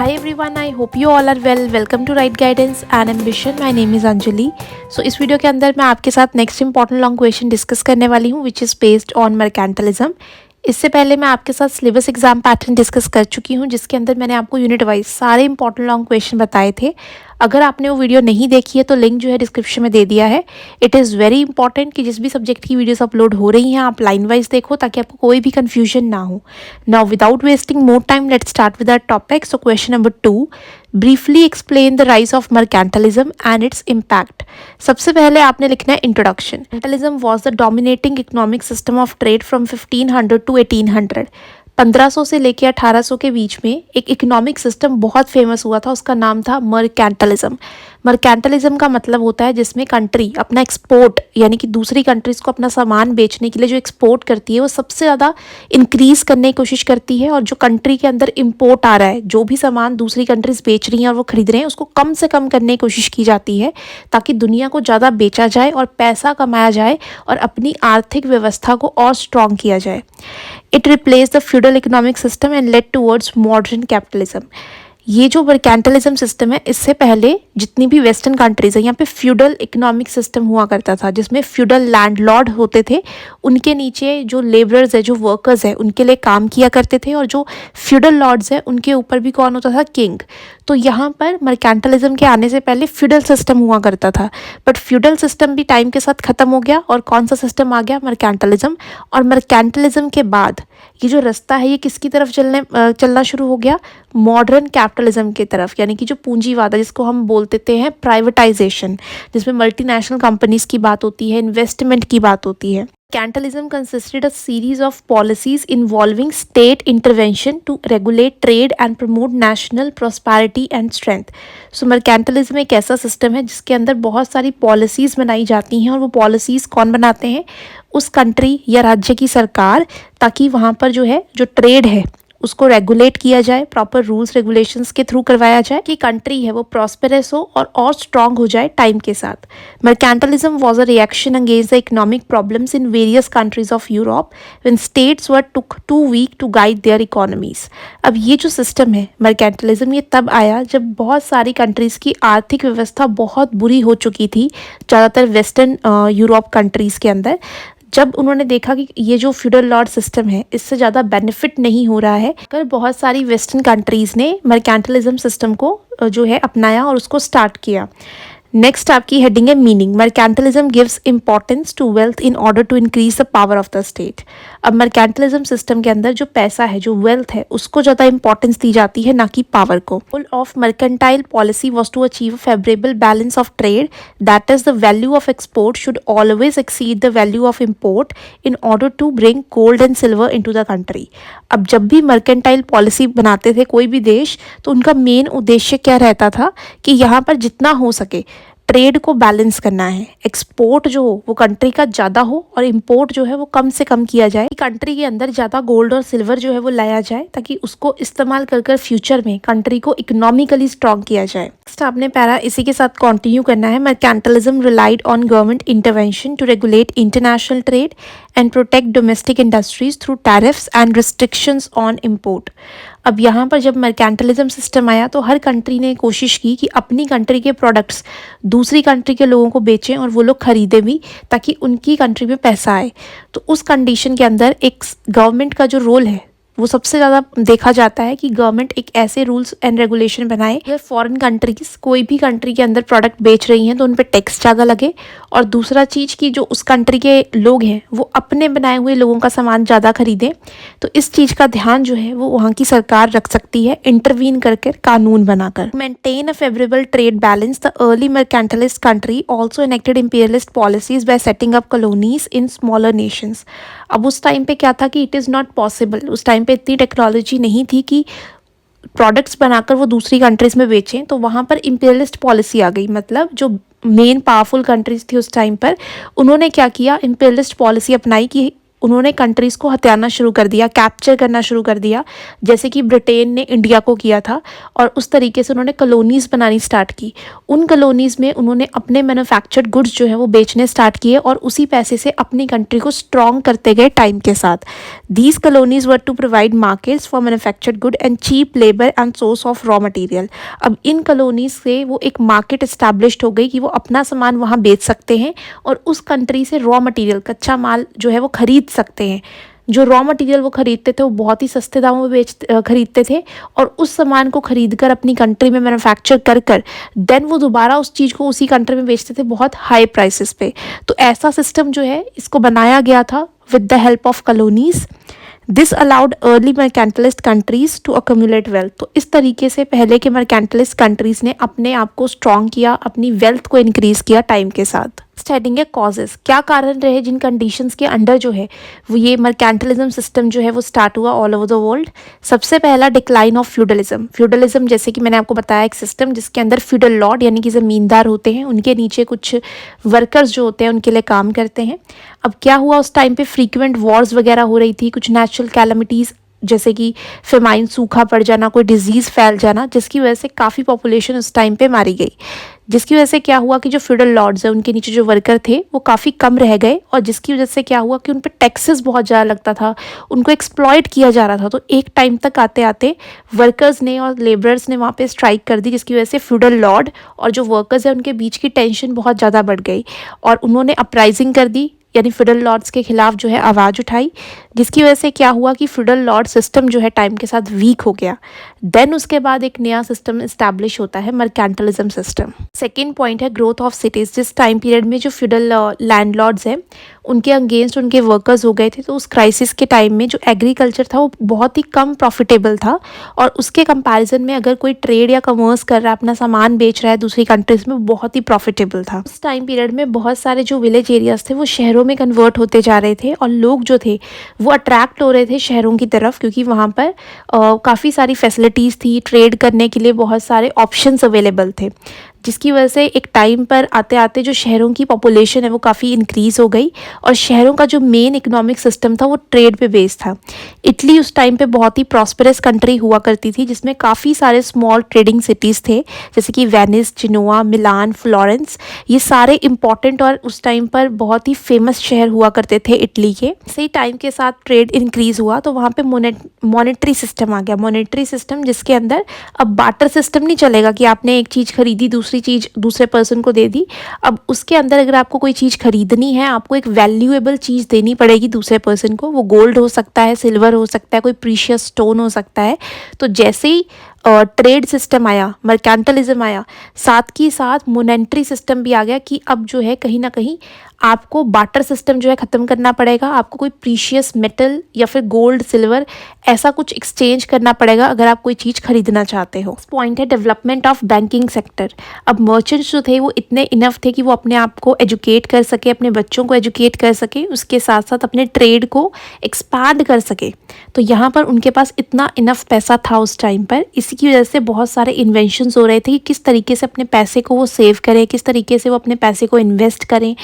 Hi everyone, I hope you all are well. Welcome to Right Guidance and Ambition. My name is Anjali. So इस video के अंदर मैं आपके साथ next important long question discuss करने वाली हूँ which is based on mercantilism. इससे पहले मैं आपके साथ सिलेबस एग्जाम पैटर्न डिस्कस कर चुकी हूँ जिसके अंदर मैंने आपको यूनिट वाइज सारे इंपॉर्टेंट लॉन्ग क्वेश्चन बताए थे। अगर आपने वो वीडियो नहीं देखी है तो लिंक जो है डिस्क्रिप्शन में दे दिया है। इट इज़ वेरी इंपॉर्टेंट कि जिस भी सब्जेक्ट की वीडियोस अपलोड हो रही हैं आप लाइन वाइज देखो ताकि आपको कोई भी कन्फ्यूजन ना हो। Now without wasting more time let's start with our topic. So question number 2, briefly explain the rise of mercantilism and its impact. सबसे पहले आपने लिखना है introduction. Mercantilism was the dominating economic system of trade from 1500 to 1800। 1500 से लेकर 1800 के बीच में एक इकोनॉमिक सिस्टम बहुत फेमस हुआ था, उसका नाम था मर्केंटलिज्म। मर्केंटलिज्म का मतलब होता है जिसमें कंट्री अपना एक्सपोर्ट यानी कि दूसरी कंट्रीज़ को अपना सामान बेचने के लिए जो एक्सपोर्ट करती है वो सबसे ज़्यादा इंक्रीज़ करने की कोशिश करती है, और जो कंट्री के अंदर इंपोर्ट आ रहा है, जो भी सामान दूसरी कंट्रीज़ बेच रही हैं और वो खरीद रहे हैं, उसको कम से कम करने की कोशिश की जाती है ताकि दुनिया को ज़्यादा बेचा जाए और पैसा कमाया जाए और अपनी आर्थिक व्यवस्था को और स्ट्रॉन्ग किया जाए। It replace the feudal economic system and led towards modern capitalism. ये जो मर्केंटलिज्म सिस्टम है, इससे पहले जितनी भी वेस्टर्न कंट्रीज़ हैं यहाँ पे फ्यूडल इकोनॉमिक सिस्टम हुआ करता था जिसमें फ्यूडल लैंडलॉर्ड होते थे, उनके नीचे जो लेबरर्स है, जो वर्कर्स हैं, उनके लिए काम किया करते थे, और जो फ्यूडल लॉर्ड्स हैं उनके ऊपर भी कौन होता था? किंग। तो यहाँ पर मर्केंटलिज्म के आने से पहले फ्यूडल सिस्टम हुआ करता था, बट फ्यूडल सिस्टम भी टाइम के साथ ख़त्म हो गया और कौन सा सिस्टम आ गया? मर्केंटलिज्म। और मर्केंटलिज्म के बाद ये जो रास्ता है ये किसकी तरफ चलना शुरू हो गया? मॉडर्न कैपिटलिज्म की तरफ, यानी कि जो पूंजीवाद है जिसको हम बोलते हैं प्राइवेटाइजेशन, जिसमें मल्टीनेशनल कंपनीज की बात होती है, इन्वेस्टमेंट की बात होती है। Mercantilism consisted a series of policies involving state intervention to regulate trade and promote national prosperity and strength. So mercantilism एक ऐसा सिस्टम है जिसके अंदर बहुत सारी पॉलिसीज़ बनाई जाती हैं, और वो पॉलिसीज़ कौन बनाते हैं? उस कंट्री या राज्य की सरकार, ताकि वहाँ पर जो ट्रेड है उसको रेगुलेट किया जाए, प्रॉपर रूल्स रेगुलेशंस के थ्रू करवाया जाए कि कंट्री है वो प्रॉस्पेरस हो और स्ट्रांग हो जाए टाइम के साथ। Mercantilism was a reaction against the economic problems in various countries of Europe when states were too weak to guide their economies. अब ये जो सिस्टम है मर्केंटलिज्म, ये तब आया जब बहुत सारी कंट्रीज़ की आर्थिक व्यवस्था बहुत बुरी हो चुकी थी, ज़्यादातर वेस्टर्न यूरोप कंट्रीज़ के अंदर। जब उन्होंने देखा कि ये जो फ्यूडल लॉर्ड सिस्टम है इससे ज़्यादा बेनिफिट नहीं हो रहा है, अगर बहुत सारी वेस्टर्न कंट्रीज़ ने मर्केंटलिज्म सिस्टम को अपनाया और उसको स्टार्ट किया। नेक्स्ट आपकी हेडिंग है meaning. Mercantilism gives importance to wealth in order to increase the power of the state. अब मर्केंटलिज्म सिस्टम के अंदर जो पैसा है, जो वेल्थ है, उसको ज़्यादा इंपॉर्टेंस दी जाती है, ना कि पावर को। Goal of mercantile policy was to achieve favourable balance of trade, that is the value of export should always exceed the value of import in order to bring gold and silver into the country. अब जब भी mercantile policy बनाते थे कोई भी देश, तो उनका मेन उद्देश्य क्या रहता था कि यहाँ पर जितना हो सके ट्रेड को बैलेंस करना है, एक्सपोर्ट जो हो वो कंट्री का ज़्यादा हो और इंपोर्ट जो है वो कम से कम किया जाए, कंट्री के अंदर ज़्यादा गोल्ड और सिल्वर जो है वो लाया जाए ताकि उसको इस्तेमाल कर फ्यूचर में कंट्री को इकोनॉमिकली स्ट्रॉन्ग किया जाए। नेक्स्ट आपने पैरा इसी के साथ कंटिन्यू करना है। Mercantilism relied on government intervention to regulate international trade and protect domestic industries through tariffs and restrictions on import. अब यहाँ पर जब मर्केंटलिज्म सिस्टम आया तो हर कंट्री ने कोशिश की कि अपनी कंट्री के प्रोडक्ट्स दूसरी कंट्री के लोगों को बेचें और वो लोग खरीदें भी, ताकि उनकी कंट्री में पैसा आए। तो उस कंडीशन के अंदर एक गवर्नमेंट का जो रोल है वो सबसे ज़्यादा देखा जाता है कि गवर्नमेंट एक ऐसे रूल्स एंड रेगुलेशन बनाए अगर फॉरेन कंट्रीज कोई भी कंट्री के अंदर प्रोडक्ट बेच रही हैं तो उन पे टैक्स ज़्यादा लगे, और दूसरा चीज़ कि जो उस कंट्री के लोग हैं वो अपने बनाए हुए लोगों का सामान ज़्यादा खरीदें। तो इस चीज़ का ध्यान जो है वो वहाँ की सरकार रख सकती है इंटरवीन करके, कानून बनाकर। Maintain a favourable trade balance, the early mercantilist country also enacted imperialist policies bye setting up colonies in smaller Nations. अब उस टाइम पे क्या था कि इट इज़ नॉट पॉसिबल, उस टाइम पे इतनी टेक्नोलॉजी नहीं थी कि प्रोडक्ट्स बनाकर वो दूसरी कंट्रीज़ में बेचें, तो वहाँ पर इंपीरियलिस्ट पॉलिसी आ गई। मतलब जो मेन पावरफुल कंट्रीज़ थी उस टाइम पर, उन्होंने क्या किया, इंपीरियलिस्ट पॉलिसी अपनाई कि उन्होंने कंट्रीज़ को हथियाना शुरू कर दिया, कैप्चर करना शुरू कर दिया, जैसे कि ब्रिटेन ने इंडिया को किया था। और उस तरीके से उन्होंने कॉलोनीज़ बनानी स्टार्ट की। उन कॉलोनीज़ में उन्होंने अपने मैन्युफैक्चर्ड गुड्स जो है वो बेचने स्टार्ट किए और उसी पैसे से अपनी कंट्री को स्ट्रॉन्ग करते गए टाइम के साथ। These colonies were to provide markets for manufactured good and cheap labour and source of raw material. अब इन कॉलोनीज़ से वो एक मार्केट इस्टेब्लिश्ड हो गई कि वो अपना सामान वहाँ बेच सकते हैं और उस कंट्री से रॉ मटेरियल, कच्चा माल जो है वो खरीद सकते हैं। जो रॉ मटेरियल वो खरीदते थे वो बहुत ही सस्ते दामों में खरीदते थे और उस सामान को खरीद कर अपनी कंट्री में मैन्युफैक्चर कर देन वो दोबारा उस चीज़ को उसी कंट्री में बेचते थे बहुत हाई प्राइसेस पे। तो ऐसा सिस्टम जो है इसको बनाया गया था with the help of colonies. This allowed early mercantilist countries to accumulate wealth. तो इस तरीके से पहले के मर्केंटलिस्ट कंट्रीज़ ने अपने आप को स्ट्रॉन्ग किया, अपनी वेल्थ को इंक्रीज़ किया टाइम के साथ। स्टार्टिंग है कॉजेज़, क्या कारण रहे जिन कंडीशंस के अंडर जो है वो ये मर्केंटलिज्म सिस्टम जो है वो स्टार्ट हुआ ऑल ओवर द वर्ल्ड। सबसे पहला डिक्लाइन ऑफ फ्यूडलिज्म। फ्यूडलिज्म जैसे कि मैंने आपको बताया एक सिस्टम जिसके अंदर फ्यूडल लॉर्ड यानी कि ज़मींदार होते हैं, उनके नीचे कुछ वर्कर्स जो होते हैं उनके लिए काम करते हैं। अब क्या हुआ उस टाइम पे फ्रीक्वेंट वॉर्स वगैरह हो रही थी, कुछ नेचुरल कैलमिटीज़ जैसे कि फेमाइन, सूखा पड़ जाना, कोई डिजीज़ फैल जाना, जिसकी वजह से काफ़ी पॉपुलेशन उस टाइम पे मारी गई। जिसकी वजह से क्या हुआ कि जो फ्यूडल लॉर्ड्स हैं उनके नीचे जो वर्कर थे वो काफ़ी कम रह गए और जिसकी वजह से क्या हुआ कि उन पे टैक्सेस बहुत ज़्यादा लगता था, उनको एक्सप्लॉइट किया जा रहा था। तो एक टाइम तक आते आते वर्कर्स ने और लेबरर्स ने वहाँ पे स्ट्राइक कर दी, जिसकी वजह से फ्यूडल लॉर्ड और जो वर्कर्स हैं उनके बीच की टेंशन बहुत ज़्यादा बढ़ गई और उन्होंने अपराइजिंग कर दी, यानी फ्यूडल लॉर्ड्स के खिलाफ जो है आवाज़ उठाई, जिसकी वजह से क्या हुआ कि फ्यूडल लॉर्ड सिस्टम जो है टाइम के साथ वीक हो गया। देन उसके बाद एक नया सिस्टम इस्टेब्लिश होता है मर्केंटलिज्म सिस्टम। सेकेंड पॉइंट है ग्रोथ ऑफ सिटीज़। जिस टाइम पीरियड में जो फ्यूडल लैंडलॉर्ड्स हैं उनके अगेंस्ट उनके वर्कर्स हो गए थे, तो उस क्राइसिस के टाइम में जो एग्रीकल्चर था वो बहुत ही कम प्रॉफिटेबल था और उसके कंपैरिजन में अगर कोई ट्रेड या कमर्स कर रहा है, अपना सामान बेच रहा है दूसरी कंट्रीज़ में, बहुत ही प्रॉफिटेबल था। उस टाइम पीरियड में बहुत सारे जो विलेज एरियाज़ थे वो शहरों में कन्वर्ट होते जा रहे थे और लोग जो थे वो अट्रैक्ट हो रहे थे शहरों की तरफ, क्योंकि वहाँ पर काफ़ी सारी फैसिलिटीज़ थी, ट्रेड करने के लिए बहुत सारे ऑप्शंस अवेलेबल थे, जिसकी वजह से एक टाइम पर आते आते जो शहरों की पॉपुलेशन है वो काफ़ी इंक्रीज़ हो गई और शहरों का जो मेन इकोनॉमिक सिस्टम था वो ट्रेड पे बेस्ड था। इटली उस टाइम पे बहुत ही प्रॉस्परस कंट्री हुआ करती थी जिसमें काफ़ी सारे स्मॉल ट्रेडिंग सिटीज़ थे, जैसे कि वेनिस, जिनोआ, मिलान, फ्लोरेंस, ये सारे इंपॉर्टेंट और उस टाइम पर बहुत ही फेमस शहर हुआ करते थे इटली के। इसी टाइम के साथ ट्रेड इंक्रीज़ हुआ तो वहाँ पे मॉनेटरी सिस्टम आ गया। मॉनेटरी सिस्टम जिसके अंदर अब बार्टर सिस्टम नहीं चलेगा कि आपने एक चीज़ खरीदी, दूसरी चीज़ दूसरे पर्सन को दे दी। अब उसके अंदर अगर आपको कोई चीज़ खरीदनी है, आपको एक वैल्यूएबल चीज़ देनी पड़ेगी दूसरे पर्सन को। वो गोल्ड हो सकता है, सिल्वर हो सकता है, कोई प्रीशियस स्टोन हो सकता है। तो जैसे ही ट्रेड सिस्टम आया, मर्केंटलिज्म आया, साथ ही साथ मोनेटरी सिस्टम भी आ गया कि अब जो है कहीं ना कहीं आपको बार्टर सिस्टम जो है ख़त्म करना पड़ेगा। आपको कोई प्रीशियस मेटल या फिर गोल्ड, सिल्वर ऐसा कुछ एक्सचेंज करना पड़ेगा अगर आप कोई चीज़ खरीदना चाहते हो। पॉइंट है डेवलपमेंट ऑफ बैंकिंग सेक्टर। अब मर्चेंट्स जो थे वो इतने इनफ थे कि वो अपने आप को एजुकेट कर सके, अपने बच्चों को एजुकेट कर सके, उसके साथ साथ अपने ट्रेड को एक्सपैंड कर सके। तो यहाँ पर उनके पास इतना इनफ पैसा था उस टाइम पर। इसी की वजह से बहुत सारे इन्वेंशंस हो रहे थे कि किस तरीके से अपने पैसे को वो सेव करें, किस तरीके से वो अपने पैसे को इन्वेस्ट करें,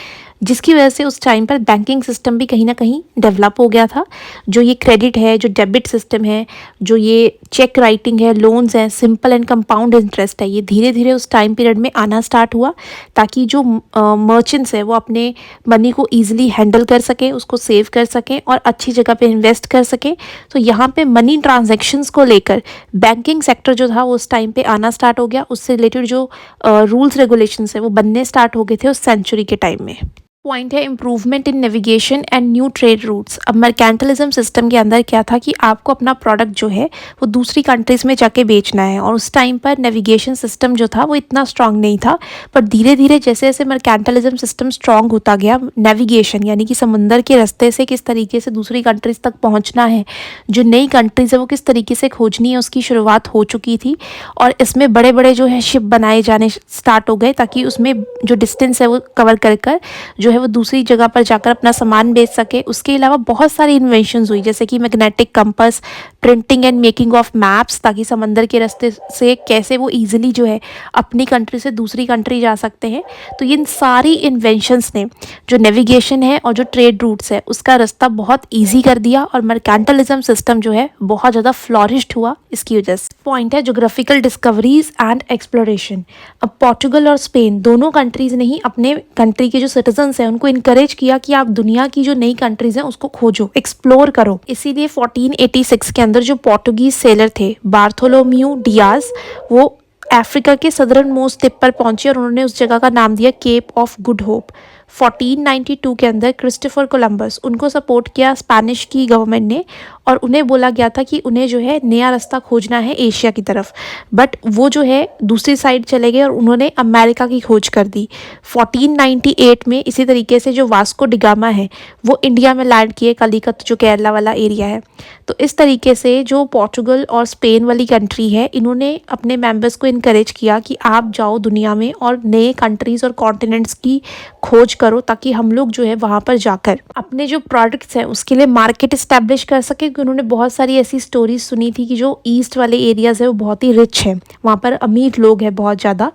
जिसकी वजह से उस टाइम पर बैंकिंग सिस्टम भी कहीं ना कहीं डेवलप हो गया था। जो ये क्रेडिट है, जो डेबिट सिस्टम है, जो ये चेक राइटिंग है, लोन्स हैं, सिंपल एंड कंपाउंड इंटरेस्ट है, ये धीरे धीरे उस टाइम पीरियड में आना स्टार्ट हुआ ताकि जो मर्चेंट्स है वो अपने मनी को ईजिली हैंडल कर सकें, उसको सेव कर सकें और अच्छी जगह पे इन्वेस्ट कर सकें। तो यहाँ पे मनी ट्रांजैक्शंस को लेकर बैंकिंग सेक्टर जो था वो उस टाइम पे आना स्टार्ट हो गया। उससे रिलेटेड जो रूल्स रेगुलेशंस है वो बनने स्टार्ट हो गए थे उस सेंचुरी के टाइम में। पॉइंट है improvement in navigation and new trade routes. अब मर्केंटलिज्म सिस्टम के अंदर क्या था कि आपको अपना प्रोडक्ट जो है वो दूसरी कंट्रीज़ में जाके बेचना है और उस टाइम पर नेविगेशन सिस्टम जो था वो इतना स्ट्रांग नहीं था। पर धीरे धीरे जैसे जैसे मर्केंटलिज्म सिस्टम स्ट्रांग होता गया, नेविगेशन यानी कि समंदर के रास्ते से किस तरीके से दूसरी कंट्रीज़ तक पहुँचना है, जो नई कंट्रीज़ है वो किस तरीके से खोजनी है, उसकी शुरुआत हो चुकी थी। और इसमें बड़े बड़े जो है शिप बनाए जाने स्टार्ट हो गए ताकि उसमें जो डिस्टेंस है वो कवर कर जो वो दूसरी जगह पर जाकर अपना सामान बेच सके। उसके अलावा बहुत सारी इन्वेंशंस हुई, जैसे कि magnetic compass, printing and making of maps, ताकि समंदर के रास्ते से कैसे वो ईजिली जो है अपनी कंट्री से दूसरी कंट्री जा सकते हैं। तो इन सारी इन्वेंशंस ने जो नेविगेशन है और जो ट्रेड रूट्स है उसका रास्ता बहुत ईजी कर दिया, और मर्केंटलिज्म सिस्टम जो है बहुत ज़्यादा फ्लॉरिश्ड हुआ इसकी वजह से। पॉइंट है जोग्राफिकल डिस्कवरीज एंड एक्सप्लोरेशन। अब पोर्चुगल और स्पेन दोनों कंट्रीज़ ने ही अपने कंट्री के जो सिटीजन्स हैं उनको इनकरेज किया कि आप दुनिया की जो नई कंट्रीज़ हैं उसको खोजो, एक्सप्लोर करो। इसीलिए 1486 के अंदर जो पोर्टुगीज सेलर थे बार्थोलोम्यू डियाज, वो अफ्रीका के सदर्न मोस्ट टिप पर पहुंचे और उन्होंने उस जगह का नाम दिया केप ऑफ गुड होप। 1492 के अंदर क्रिस्टोफर कोलंबस, उनको सपोर्ट किया स्पेनिश की गवर्नमेंट ने, और उन्हें बोला गया था कि उन्हें जो है नया रास्ता खोजना है एशिया की तरफ, बट वो जो है दूसरी साइड चले गए और उन्होंने अमेरिका की खोज कर दी। 1498 में इसी तरीके से जो वास्को डिगामा है वो इंडिया में लैंड किए, कलिकत जो केरला वाला एरिया है। तो इस तरीके से जो पोर्चुगल और स्पेन वाली कंट्री है, इन्होंने अपने मेंबर्स को इनकरेज किया कि आप जाओ दुनिया में और नए कंट्रीज़ और कॉन्टिनेंट्स की खोज करो, ताकि हम लोग जो है वहाँ पर जाकर अपने जो प्रोडक्ट्स हैं उसके लिए मार्केट इस्टेब्लिश कर सके। क्योंकि उन्होंने बहुत सारी ऐसी स्टोरीज सुनी थी कि जो ईस्ट वाले एरियाज़ है वो बहुत ही रिच है, वहाँ पर अमीर लोग हैं बहुत ज़्यादा,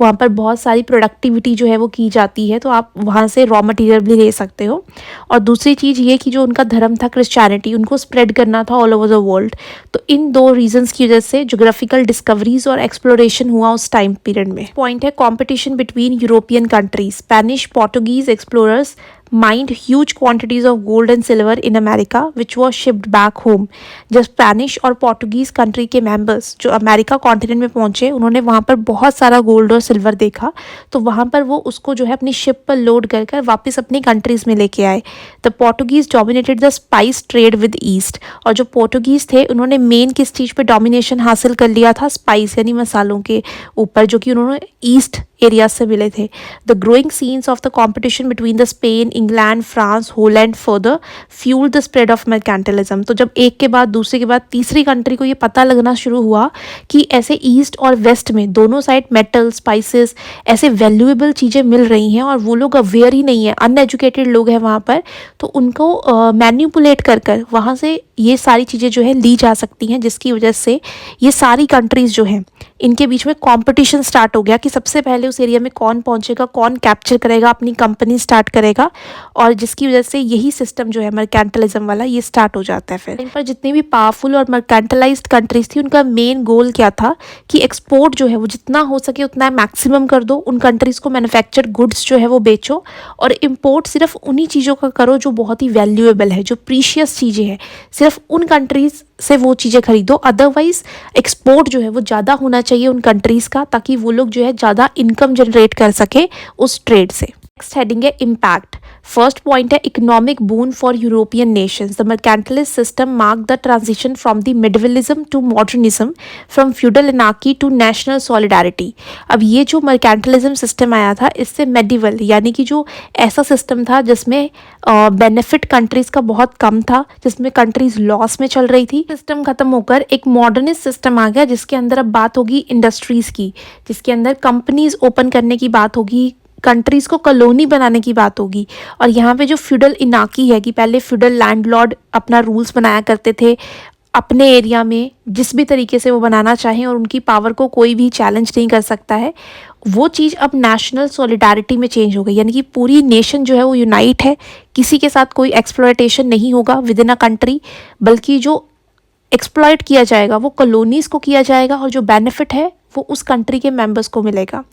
वहाँ पर बहुत सारी प्रोडक्टिविटी जो है वो की जाती है, तो आप वहाँ से रॉ मटेरियल भी ले सकते हो। और दूसरी चीज़ ये कि जो उनका धर्म था क्रिश्चियनिटी, उनको स्प्रेड करना था ऑल ओवर द वर्ल्ड। तो इन दो रीजंस की वजह से जोग्राफिकल डिस्कवरीज और एक्सप्लोरेशन हुआ उस टाइम पीरियड में। पॉइंट है competition between European countries. Spanish Portuguese explorers mined huge quantities of gold and silver in America which was shipped back home। जब स्पेनिश और पोर्टुगीज़ कंट्री के मेंबर्स जो America continent में पहुंचे, उन्होंने वहाँ पर बहुत सारा गोल्ड और सिल्वर देखा, तो वहाँ पर वो उसको जो है अपनी शिप पर लोड कर कर वापस अपनी कंट्रीज़ में लेके आए। The Portuguese dominated the spice trade with east. और जो पोर्टुगीज़ थे उन्होंने मेन किस चीज़ पर डोमिनेशन हासिल कर लिया था? स्पाइस यानी मसालों के ऊपर, जो कि उन्होंने ईस्ट एरिया से मिले थे। The growing scenes of the competition between the Spain, England, France, Holland further fuelled the spread of mercantilism. तो जब एक के बाद दूसरे के बाद तीसरी कंट्री को ये पता लगना शुरू हुआ कि ऐसे ईस्ट और वेस्ट में दोनों साइड मेटल, स्पाइसेस, ऐसे वैल्यूएबल चीज़ें मिल रही हैं और वो लोग अवेयर ही नहीं है, अनएजुकेटेड लोग हैं वहाँ पर, तो उनको मैनिपुलेट कर कर वहाँ से ये सारी चीज़ें जो है ली जा सकती हैं, जिसकी वजह से ये सारी कंट्रीज़ जो हैं इनके बीच में कंपटीशन स्टार्ट हो गया कि सबसे पहले उस एरिया में कौन पहुंचेगा, कौन कैप्चर करेगा, अपनी कंपनी स्टार्ट करेगा, और जिसकी वजह से यही सिस्टम जो है मर्केंटलिज्म वाला ये स्टार्ट हो जाता है। फिर इन पर जितनी भी पावरफुल और मर्केंटलाइज्ड कंट्रीज थी, उनका मेन गोल क्या था कि एक्सपोर्ट जो है वो जितना हो सके उतना मैक्सिमम कर दो, उन कंट्रीज़ को मैन्युफैक्चर्ड गुड्स जो है वो बेचो, और इम्पोर्ट सिर्फ उन्हीं चीज़ों का करो जो बहुत ही वैल्यूएबल है, जो प्रीशियस चीज़ें हैं, सिर्फ उन कंट्रीज़ से वो चीज़ें खरीदो। अदरवाइज एक्सपोर्ट जो है वो ज़्यादा होना चाहिए उन कंट्रीज़ का, ताकि वो लोग जो है ज़्यादा इनकम जनरेट कर सके उस ट्रेड से। नेक्स्ट हेडिंग है इम्पैक्ट। फर्स्ट पॉइंट है economic boon for European nations. The mercantilist system mark the transition from the medievalism to modernism, from feudal anarchy to national solidarity. अब ये जो मर्केंटलिज्म सिस्टम आया था, इससे मेडिवल यानी कि जो ऐसा सिस्टम था जिसमें बेनिफिट कंट्रीज़ का बहुत कम था, जिसमें कंट्रीज़ लॉस में चल रही थी, सिस्टम खत्म होकर एक मॉडर्निस्ट सिस्टम आ गया, जिसके अंदर अब बात होगी इंडस्ट्रीज़ की, जिसके अंदर कंपनीज़ ओपन करने की बात होगी, कंट्रीज़ को कॉलोनी बनाने की बात होगी। और यहाँ पे जो फ्यूडल इनाकी है कि पहले फ्यूडल लैंडलॉर्ड अपना रूल्स बनाया करते थे अपने एरिया में जिस भी तरीके से वो बनाना चाहें, और उनकी पावर को कोई भी चैलेंज नहीं कर सकता है, वो चीज़ अब नेशनल सॉलिडारिटी में चेंज हो गई। यानी कि पूरी नेशन जो है वो यूनाइट है, किसी के साथ कोई एक्सप्लॉयटेशन नहीं होगा विद इन अ कंट्री, बल्कि जो एक्सप्लॉयट किया जाएगा वो कॉलोनीज़ को किया जाएगा, और जो बेनिफिट है वो उस कंट्री के मेंबर्स को मिलेगा।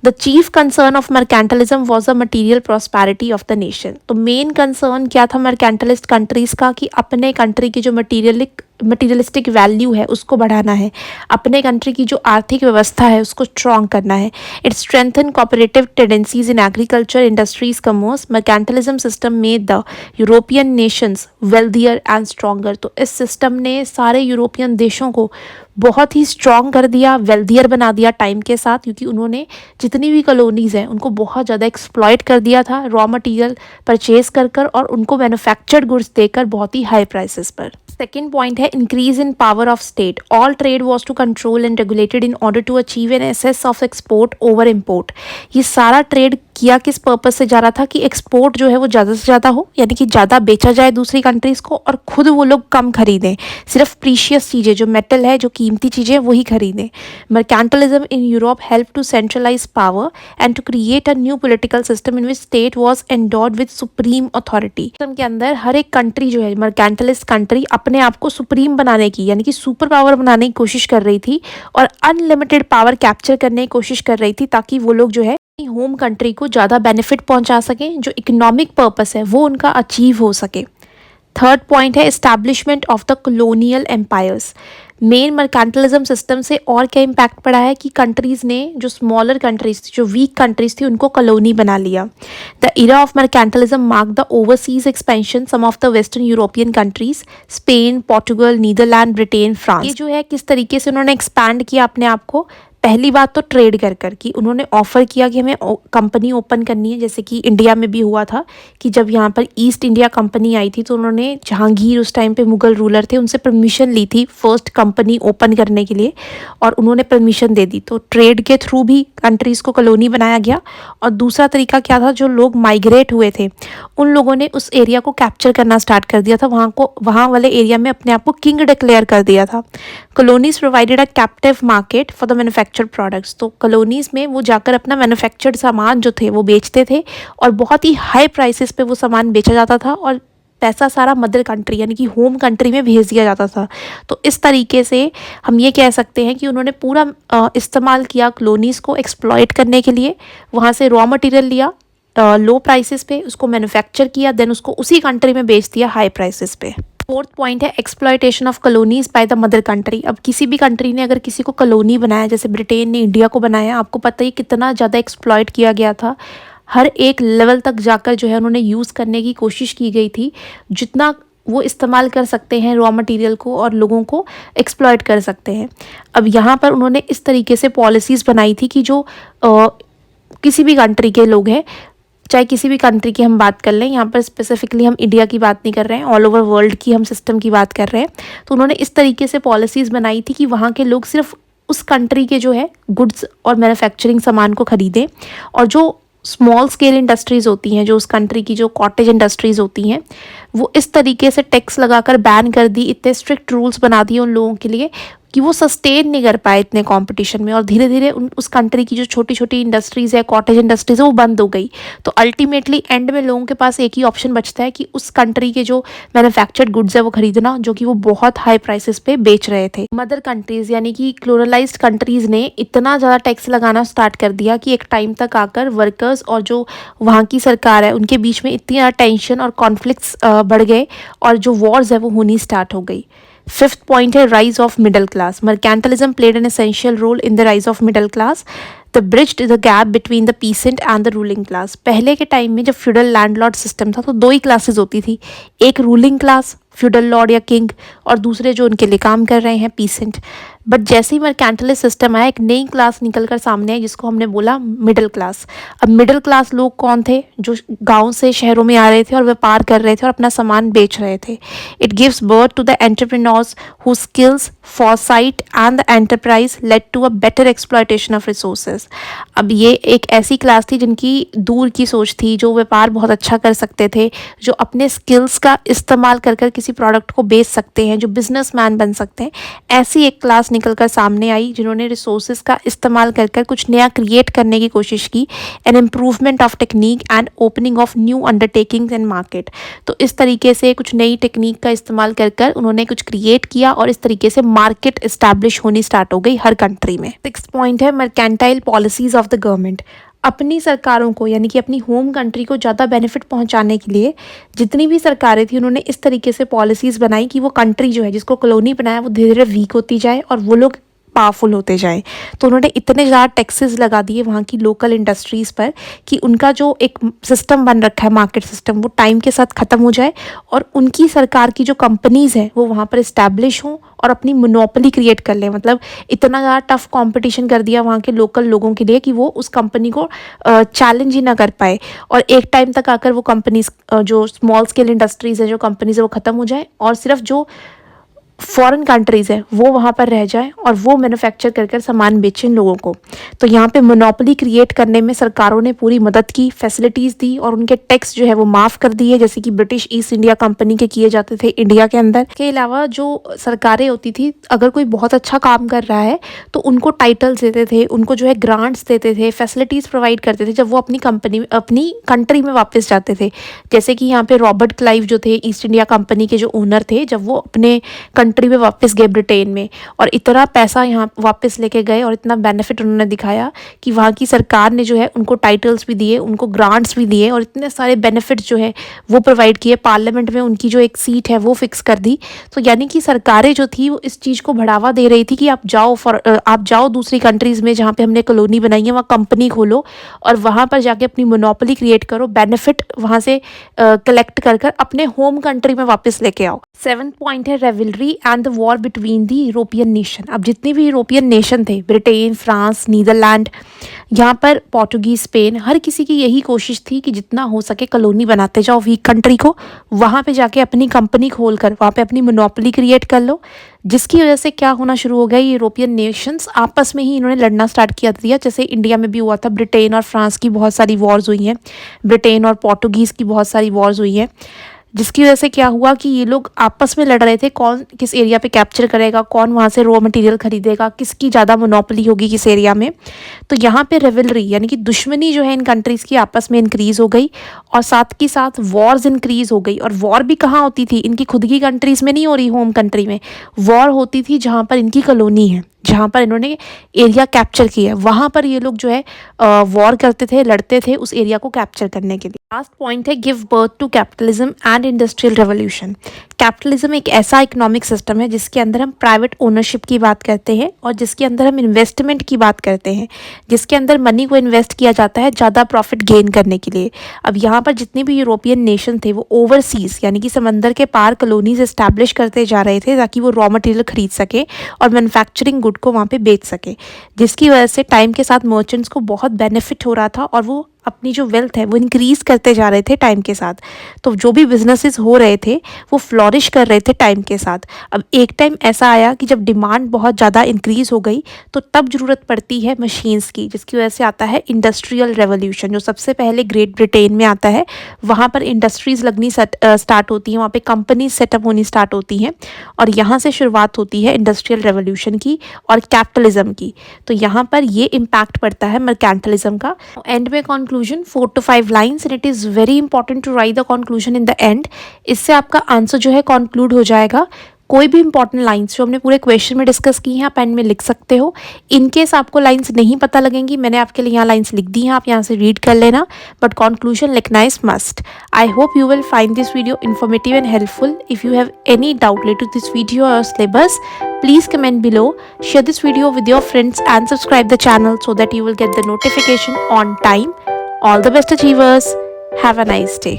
The chief concern of mercantilism was the material prosperity of the nation. तो मेन कंसर्न क्या था मर्केंटलिस्ट कंट्रीज़ का कि अपने कंट्री की जो मटीरियलिस्टिक वैल्यू है उसको बढ़ाना है, अपने कंट्री की जो आर्थिक व्यवस्था है उसको स्ट्रॉन्ग करना है। It strengthen cooperative tendencies in agriculture, industries, commerce. Mercantilism system made the European Nations wealthier and stronger. तो इस सिस्टम ने सारे यूरोपियन देशों को बहुत ही स्ट्रॉन्ग कर दिया, वेल्दियर बना दिया टाइम के साथ, क्योंकि उन्होंने जितनी भी कॉलोनीज़ हैं उनको बहुत ज़्यादा एक्सप्लॉयट कर दिया था रॉ मटेरियल परचेज कर कर, और उनको मैन्युफैक्चर्ड गुड्स देकर बहुत ही हाई प्राइसेस पर। सेकेंड पॉइंट है increase in power of state. All trade was to control and regulated in order to achieve an excess of export over import. ये सारा ट्रेड किया किस पर्पस से जा रहा था कि एक्सपोर्ट जो है वो ज़्यादा से ज़्यादा हो, यानी कि ज़्यादा बेचा जाए दूसरी कंट्रीज़ को और खुद वो लोग कम खरीदें, सिर्फ प्रीशियस चीज़ें जो मेटल है, जो कीमती चीज़ें वही खरीदें। Mercantilism in Europe help to centralise power and to create a new political system in which state was endowed with supreme authority. System के अंदर हर एक कंट्री जो है, मर्केंटलिस्ट कंट्री, अपने आप को सुप्रीम बनाने की, यानी कि सुपर पावर बनाने की कोशिश कर रही थी और अनलिमिटेड पावर कैप्चर करने की कोशिश कर रही थी, ताकि वो लोग जो है होम कंट्री को ज़्यादा बेनिफिट पहुंचा सकें, जो इकोनॉमिक पर्पस है वो उनका अचीव हो सके। थर्ड पॉइंट है establishment of the colonial empires. Main mercantilism system से और क्या इम्पैक्ट पड़ा है कि कंट्रीज़ ने, जो स्मॉलर कंट्रीज थी, जो वीक कंट्रीज थी, उनको कॉलोनी बना लिया। The era of mercantilism mark the overseas expansion some of the western European countries, Spain, Portugal, Netherland, Britain, France. ये जो है किस तरीके से उन्होंने एक्सपैंड किया अपने आप को। पहली बात तो ट्रेड कर कि उन्होंने ऑफ़र किया कि हमें कंपनी ओपन करनी है, जैसे कि इंडिया में भी हुआ था कि जब यहाँ पर ईस्ट इंडिया कंपनी आई थी तो उन्होंने, जहांगीर उस टाइम पे मुग़ल रूलर थे, उनसे परमिशन ली थी फर्स्ट कंपनी ओपन करने के लिए और उन्होंने परमिशन दे दी। तो ट्रेड के थ्रू भी कंट्रीज़ को कॉलोनी बनाया गया। और दूसरा तरीका क्या था, जो लोग माइग्रेट हुए थे उन लोगों ने उस एरिया को कैप्चर करना स्टार्ट कर दिया था, वहाँ वाले एरिया में अपने आप को किंग डिक्लेयर कर दिया था। Colonies provided a captive market for the manufactured products. तो कॉलोनीज़ में वो जाकर अपना मैन्युफैक्चर्ड सामान जो थे वो बेचते थे और बहुत ही हाई प्राइसेस पे वो सामान बेचा जाता था और पैसा सारा मदर कंट्री यानी कि होम कंट्री में भेज दिया जाता था। तो इस तरीके से हम ये कह सकते हैं कि उन्होंने पूरा इस्तेमाल किया कॉलोनीज़ को एक्सप्लॉइट करने के लिए। वहाँ से रॉ मटेरियल लिया लो प्राइसेस पे, उसको मैन्युफैक्चर किया, देन उसको उसी कंट्री में बेच दिया हाई प्राइसेस पे। फोर्थ पॉइंट है exploitation of colonies by the mother country. अब किसी भी कंट्री ने अगर किसी को कॉलोनी बनाया, जैसे ब्रिटेन ने इंडिया को बनाया, आपको पता ही कितना ज़्यादा एक्सप्लॉयट किया गया था। हर एक लेवल तक जाकर जो है उन्होंने यूज़ करने की कोशिश की गई थी, जितना वो इस्तेमाल कर सकते हैं रॉ मटेरियल को और लोगों को एक्सप्लॉयट कर सकते हैं। अब यहाँ पर उन्होंने इस तरीके से पॉलिसीज़ बनाई थी कि जो किसी भी कंट्री के लोग हैं, चाहे किसी भी कंट्री की हम बात कर लें, यहाँ पर स्पेसिफिकली हम इंडिया की बात नहीं कर रहे हैं, ऑल ओवर वर्ल्ड की हम सिस्टम की बात कर रहे हैं। तो उन्होंने इस तरीके से पॉलिसीज़ बनाई थी कि वहाँ के लोग सिर्फ उस कंट्री के जो है गुड्स और मैन्युफैक्चरिंग सामान को ख़रीदें, और जो स्मॉल स्केल इंडस्ट्रीज़ होती हैं, जो उस कंट्री की जो कॉटेज इंडस्ट्रीज़ होती हैं, वो इस तरीके से टैक्स लगाकर बैन कर दी, इतने स्ट्रिक्ट रूल्स बना दिए उन लोगों के लिए कि वो सस्टेन नहीं कर पाए इतने कंपटीशन में, और धीरे धीरे उस कंट्री की जो छोटी छोटी इंडस्ट्रीज़ है, कॉटेज इंडस्ट्रीज़ है, वो बंद हो गई। तो अल्टीमेटली एंड में लोगों के पास एक ही ऑप्शन बचता है कि उस कंट्री के जो मैन्युफैक्चर्ड गुड्स है वो खरीदना, जो कि वो बहुत हाई प्राइसेस पे बेच रहे थे। मदर कंट्रीज़ यानी कि क्लोरलाइज्ड कंट्रीज़ ने इतना ज़्यादा टैक्स लगाना स्टार्ट कर दिया कि एक टाइम तक आकर वर्कर्स और जो वहाँ की सरकार है उनके बीच में इतनी ज़्यादा टेंशन और कॉन्फ्लिक्ट्स बढ़ गए और जो वॉर्स है वो होनी स्टार्ट हो गई। फिफ्थ पॉइंट है rise of middle class. Mercantilism played an essential role in the rise of middle class, the bridged the gap between the peasant and the ruling class. पहले के टाइम में जब फ्यूडल लैंडलॉर्ड सिस्टम था तो दो ही classes होती थी, एक रूलिंग क्लास फ्यूडल लॉर्ड या किंग, और दूसरे जो उनके लिए काम कर रहे हैं पीसेंट। बट जैसे ही मर्केंटलिस्ट सिस्टम आया, एक नई क्लास निकल कर सामने आई जिसको हमने बोला मिडिल क्लास। अब मिडिल क्लास लोग कौन थे? जो गांव से शहरों में आ रहे थे और व्यापार कर रहे थे और अपना सामान बेच रहे थे। It gives birth to the entrepreneurs who skills, foresight and the enterprise led to a better exploitation of resources. अब ये एक ऐसी क्लास थी जिनकी दूर की सोच थी, जो व्यापार बहुत अच्छा कर सकते थे, जो अपने स्किल्स का इस्तेमाल कर कर किसी प्रोडक्ट को बेच सकते हैं, जो बिजनेसमैन बन सकते हैं। ऐसी एक क्लास निकलकर सामने आई जिन्होंने रिसोर्सेज का इस्तेमाल कर कर कुछ नया क्रिएट करने की कोशिश की, an improvement of technique and opening of new undertakings and market. तो इस तरीके से कुछ नई टेक्निक का इस्तेमाल कर कर उन्होंने कुछ क्रिएट किया और इस तरीके से मार्केट इस्टेब्लिश होनी स्टार्ट हो गई हर कंट्री में। सिक्स्थ पॉइंट है mercantile policies of the government. अपनी सरकारों को यानी कि अपनी होम कंट्री को ज़्यादा बेनिफिट पहुंचाने के लिए जितनी भी सरकारें थी उन्होंने इस तरीके से पॉलिसीज़ बनाई कि वो कंट्री जो है जिसको कॉलोनी बनाया वो धीरे धीरे वीक होती जाए और वो लोग पावरफुल होते जाएं। तो उन्होंने इतने ज़्यादा टैक्सेस लगा दिए वहाँ की लोकल इंडस्ट्रीज़ पर कि उनका जो एक सिस्टम बन रखा है मार्केट सिस्टम, वो टाइम के साथ ख़त्म हो जाए और उनकी सरकार की जो कंपनीज़ हैं वो वहाँ पर इस्टेब्लिश हों और अपनी मोनोपोली क्रिएट कर लें। मतलब इतना ज़्यादा टफ कंपटीशन कर दिया वहाँ के लोकल लोगों के लिए कि वो उस कंपनी को चैलेंज ही ना कर पाए, और एक टाइम तक आकर वो कंपनीज जो स्मॉल स्केल इंडस्ट्रीज़ है, जो कंपनीज़ है, वो ख़त्म हो जाए और सिर्फ जो फॉरेन कंट्रीज़ है वो वहाँ पर रह जाएं और वो मैन्युफैक्चर कर कर सामान बेचें लोगों को। तो यहाँ पे मोनोपोली क्रिएट करने में सरकारों ने पूरी मदद की, फैसिलिटीज़ दी और उनके टैक्स जो है वो माफ़ कर दिए, जैसे कि ब्रिटिश ईस्ट इंडिया कंपनी के किए जाते थे इंडिया के अंदर। के अलावा जो सरकारें होती थी, अगर कोई बहुत अच्छा काम कर रहा है तो उनको टाइटल्स देते थे, उनको जो है ग्रांट्स देते थे, फैसिलिटीज़ प्रोवाइड करते थे जब वो अपनी कंट्री में वापस जाते थे। जैसे कि यहाँ पे रॉबर्ट क्लाइव जो थे ईस्ट इंडिया कंपनी के जो ओनर थे, जब वो अपने कंट्री में वापस गए ब्रिटेन में और इतना पैसा यहाँ वापस लेके गए और इतना बेनिफिट उन्होंने दिखाया कि वहाँ की सरकार ने जो है उनको टाइटल्स भी दिए, उनको ग्रांट्स भी दिए और इतने सारे बेनिफिट्स जो है वो प्रोवाइड किए। पार्लियामेंट में उनकी जो एक सीट है वो फिक्स कर दी। तो यानी कि सरकारें जो थी वो इस चीज़ को बढ़ावा दे रही थी कि आप जाओ दूसरी कंट्रीज़ में जहाँ पे हमने कॉलोनी बनाई है, वहाँ कंपनी खोलो और वहाँ पर जाके अपनी मोनोपोली क्रिएट करो, बेनिफिट वहाँ से कलेक्ट कर कर अपने होम कंट्री में वापस लेके आओ। 7th पॉइंट है rivalry and the war between the European nation. अब जितने भी यूरोपियन नेशन थे, ब्रिटेन, फ्रांस, नीदरलैंड, यहाँ पर पोर्टुगीज, स्पेन, हर किसी की यही कोशिश थी कि जितना हो सके कॉलोनी बनाते जाओ वीक कंट्री को, वहाँ पे जाके अपनी कंपनी खोल कर वहाँ पे अपनी मोनोपोली क्रिएट कर लो। जिसकी वजह से क्या होना शुरू हो गया, यूरोपियन नेशंस आपस में ही इन्होंने लड़ना स्टार्ट किया दिया। जैसे इंडिया में भी हुआ था, ब्रिटेन और फ्रांस की बहुत सारी वॉर्स हुई हैं, ब्रिटेन और पोर्टुगीज़ की बहुत सारी वॉर्स हुई हैं। जिसकी वजह से क्या हुआ कि ये लोग आपस में लड़ रहे थे, कौन किस एरिया पे कैप्चर करेगा, कौन वहाँ से रॉ मटेरियल खरीदेगा, किसकी ज़्यादा मोनोपोली होगी किस एरिया में। तो यहाँ पे रिवलरी यानी कि दुश्मनी जो है इन कंट्रीज़ की आपस में इंक्रीज़ हो गई और साथ के साथ वॉर्स इंक्रीज़ हो गई। और वॉर भी कहाँ होती थी, इनकी खुद की कंट्रीज़ में नहीं हो रही, होम कंट्री में वॉर होती थी जहाँ पर इनकी कॉलोनी है, जहाँ पर इन्होंने एरिया कैप्चर किया है, वहाँ पर ये लोग जो है वॉर करते थे, लड़ते थे उस एरिया को कैप्चर करने के लिए। लास्ट पॉइंट है give birth to capitalism and industrial revolution. Capitalism एक ऐसा इकोनॉमिक सिस्टम है जिसके अंदर हम प्राइवेट ओनरशिप की बात करते हैं और जिसके अंदर हम इन्वेस्टमेंट की बात करते हैं, जिसके अंदर मनी को इन्वेस्ट किया जाता है ज़्यादा प्रॉफिट गेन करने के लिए। अब यहाँ पर जितने भी यूरोपियन नेशन थे वो ओवरसीज़ यानी कि समंदर के पार कॉलोनीज इस्टेब्लिश करते जा रहे थे ताकि वो रॉ मटेरियल खरीद सके और मैन्युफैक्चरिंग गुड को वहाँ पे बेच सके, जिसकी वजह से टाइम के साथ मर्चेंट्स को बहुत बेनिफिट हो रहा था और वो अपनी जो वेल्थ है वो इंक्रीज़ करते जा रहे थे टाइम के साथ। तो जो भी बिजनेसेस हो रहे थे वो फ्लॉरिश कर रहे थे टाइम के साथ। अब एक टाइम ऐसा आया कि जब डिमांड बहुत ज़्यादा इंक्रीज़ हो गई तो तब ज़रूरत पड़ती है मशीन्स की, जिसकी वजह से आता है इंडस्ट्रियल रेवोल्यूशन, जो सबसे पहले ग्रेट ब्रिटेन में आता है। वहाँ पर इंडस्ट्रीज़ लगनी स्टार्ट होती हैं, वहाँ पर कंपनीज सेटअप होनी स्टार्ट होती हैं और यहाँ से शुरुआत होती है इंडस्ट्रियल रेवोल्यूशन की और कैपिटलिज्म की। तो यहाँ पर ये इम्पैक्ट पड़ता है मर्केंटलिज्म का। एंड में conclusion 4 to 5 lines and it is very important to write the conclusion in the end। इससे आपका आंसर जो है conclude हो जाएगा। कोई भी इंपॉर्टेंट लाइंस जो हमने पूरे क्वेश्चन में डिस्कस की हैं आप एंड में लिख सकते हो। इन केस आपको लाइंस नहीं पता लगेंगी, मैंने आपके लिए यहाँ लाइंस लिख दी हैं, आप यहाँ से रीड कर लेना, बट कंक्लूजन लिखना is must. I hope you will find this video informative and helpful. If you have any doubt related to this video और syllabus, please comment below, share this video with your friends and subscribe the channel so that you will get the notification on time. All the best achievers, have a nice day.